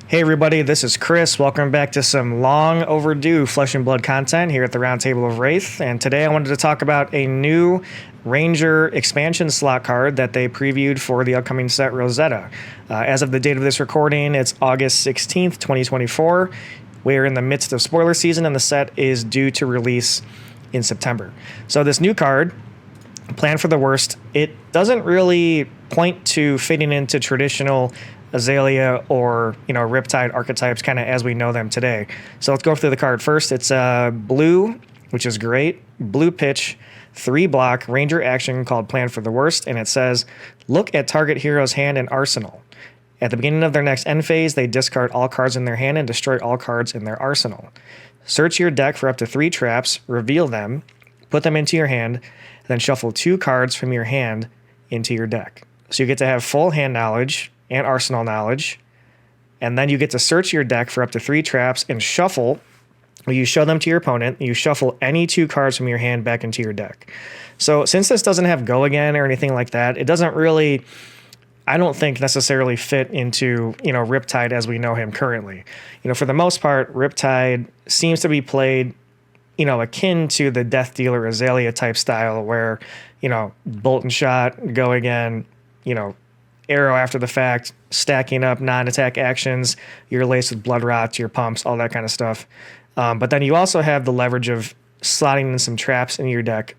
Hey everybody, this is Chris. Welcome back to some long overdue Flesh and Blood content here at the Round Table of Wraith. And today I wanted to talk about a new Ranger expansion slot card that they previewed for the upcoming set Rosetta. As of the date of this recording, it's August 16th, 2024. We're in the midst of spoiler season and the set is due to release in September. So this new card, Plan for the Worst, it doesn't really point to fitting into traditional Azalea or, Riptide archetypes kind of as we know them today. So let's go through the card first. It's blue, which is great. Blue pitch, 3-block Ranger action called Plan for the Worst. And it says, look at target hero's hand and arsenal. At the beginning of their next end phase, they discard all cards in their hand and destroy all cards in their arsenal. Search your deck for up to 3 traps, reveal them, put them into your hand, then shuffle 2 cards from your hand into your deck. So you get to have full hand knowledge and arsenal knowledge, and then you get to search your deck for up to 3 traps and shuffle. You show them to your opponent. You shuffle any 2 cards from your hand back into your deck. So since this doesn't have go again or anything like that, it doesn't really, I don't think, necessarily fit into, Riptide as we know him currently. For the most part, Riptide seems to be played, akin to the Death Dealer Azalea type style where, bolt and shot, go again, arrow after the fact, stacking up non-attack actions, you're laced with blood rots, your pumps, all that kind of stuff. But then you also have the leverage of slotting in some traps in your deck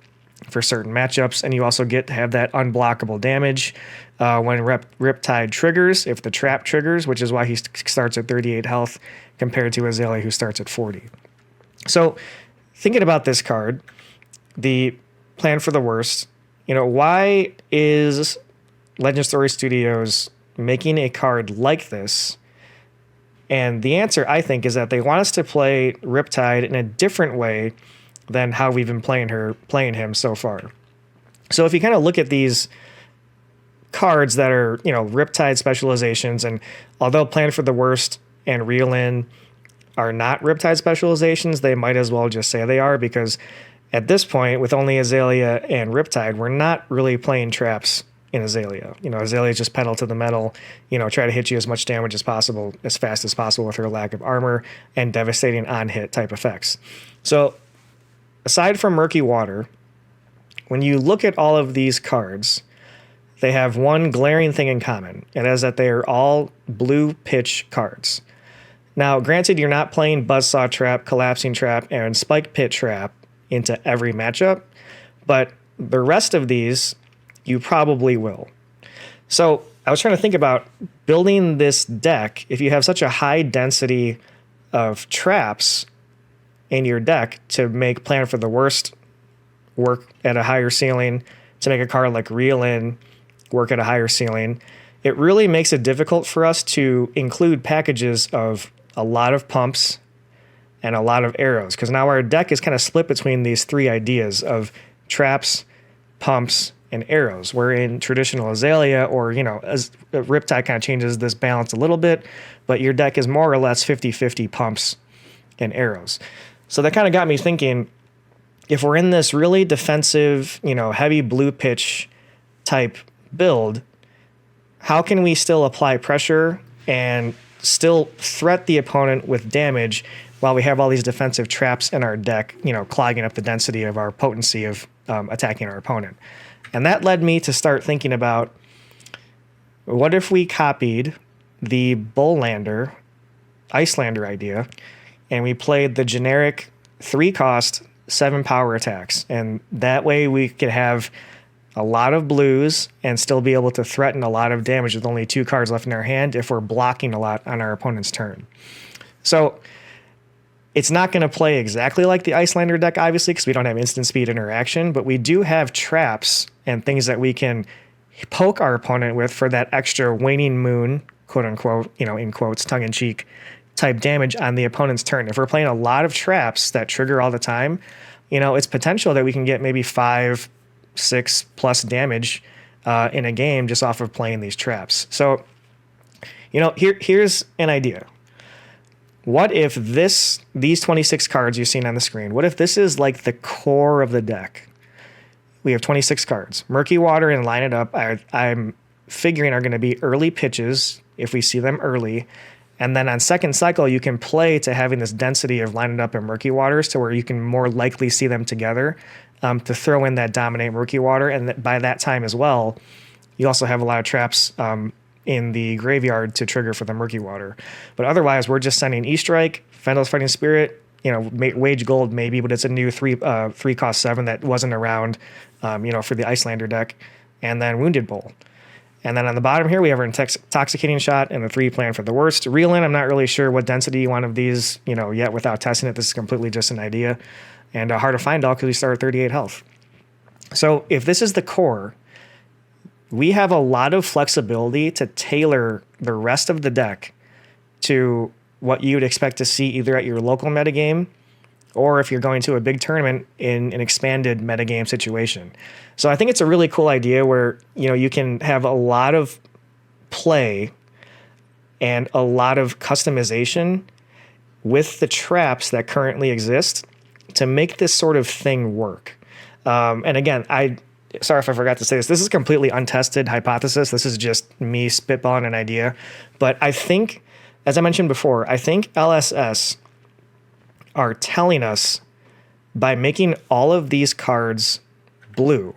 for certain matchups, and you also get to have that unblockable damage when Riptide triggers, if the trap triggers, which is why he starts at 38 health compared to Azalea, who starts at 40. So thinking about this card, the Plan for the Worst, why is Legend Story Studios making a card like this? And the answer, I think, is that they want us to play Riptide in a different way than how we've been playing him so far. So if you kind of look at these cards that are, Riptide specializations, and although Plan for the Worst and Reel In are not Riptide specializations, they might as well just say they are, because at this point, with only Azalea and Riptide, we're not really playing traps in Azalea. Azalea just pedal to the metal, try to hit you as much damage as possible, as fast as possible with her lack of armor and devastating on-hit type effects. So aside from Murky Water, when you look at all of these cards, they have one glaring thing in common. It is that they are all blue pitch cards. Now, granted, you're not playing Buzzsaw Trap, Collapsing Trap, and Spike Pit Trap into every matchup, but the rest of these you probably will. So I was trying to think about building this deck. If you have such a high density of traps in your deck to make Plan for the Worst work at a higher ceiling, to make a card like Reel In work at a higher ceiling, it really makes it difficult for us to include packages of a lot of pumps and a lot of arrows, because now our deck is kind of split between these 3 ideas of traps, pumps, and arrows, where in traditional Azalea or, as Riptide kind of changes this balance a little bit, but your deck is more or less 50-50 pumps and arrows. So that kind of got me thinking, if we're in this really defensive, heavy blue pitch type build, how can we still apply pressure and still threat the opponent with damage while we have all these defensive traps in our deck, clogging up the density of our potency of attacking our opponent? And that led me to start thinking about, what if we copied the Bullander, Icelander idea, and we played the generic 3-cost, 7-power attacks. And that way we could have a lot of blues and still be able to threaten a lot of damage with only 2 cards left in our hand if we're blocking a lot on our opponent's turn. So it's not going to play exactly like the Icelander deck, obviously, because we don't have instant speed interaction, but we do have traps and things that we can poke our opponent with for that extra waning moon, quote unquote, in quotes, tongue in cheek type damage on the opponent's turn. If we're playing a lot of traps that trigger all the time, it's potential that we can get maybe 5, 6 plus damage in a game just off of playing these traps. So, here's an idea. What if these 26 cards you've seen on the screen, what if this is like the core of the deck? We have 26 cards. Murky Water and Line It Up, I'm figuring are going to be early pitches if we see them early. And then on second cycle, you can play to having this density of lining up in murky waters to where you can more likely see them together to throw in that dominate murky water. And by that time as well, you also have a lot of traps in the graveyard to trigger for the murky water. But otherwise, we're just sending E-Strike, Fendel's Fighting Spirit, Wage Gold maybe, but it's a new 3-cost 7 that wasn't around, for the Icelander deck, and then Wounded Bowl. And then on the bottom here, we have our Intoxicating Shot and the 3 Plan for the Worst. Reel in, I'm not really sure what density you want of these, yet without testing it. This is completely just an idea. And hard to find all because we start at 38 health. So if this is the core, we have a lot of flexibility to tailor the rest of the deck to what you'd expect to see either at your local metagame or if you're going to a big tournament in an expanded metagame situation. So I think it's a really cool idea where, you can have a lot of play and a lot of customization with the traps that currently exist to make this sort of thing work. And again, sorry if I forgot to say this. This is a completely untested hypothesis. This is just me spitballing an idea. But I think, as I mentioned before, I think LSS are telling us by making all of these cards blue,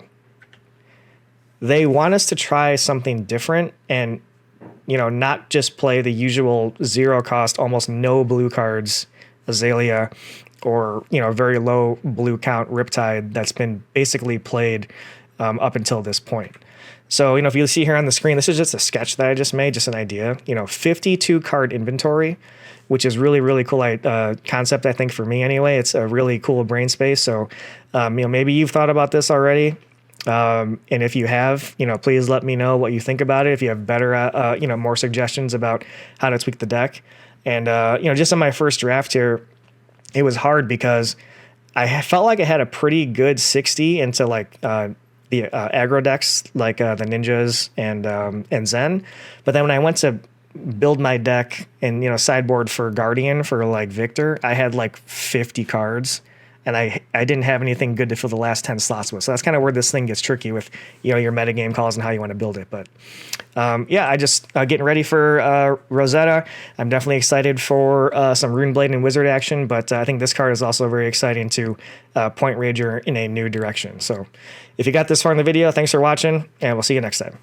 they want us to try something different and, not just play the usual 0-cost, almost no blue cards, Azalea, or, very low blue count Riptide that's been basically played up until this point. So, if you see here on the screen, this is just a sketch that I just made, just an idea. 52 card inventory, which is really, really cool concept, I think, for me anyway. It's a really cool brain space. So, maybe you've thought about this already. And if you have, please let me know what you think about it. If you have better, more suggestions about how to tweak the deck. And, just on my first draft here, it was hard because I felt like I had a pretty good 60 into the aggro decks like the Ninjas and Zen. But then when I went to build my deck and, sideboard for Guardian for Victor, I had 50 cards and I didn't have anything good to fill the last 10 slots with. So that's kind of where this thing gets tricky with, your metagame calls and how you want to build it. But I just getting ready for Rosetta. I'm definitely excited for some Runeblade and Wizard action, but I think this card is also very exciting to point Rager in a new direction. So if you got this far in the video, thanks for watching, and we'll see you next time.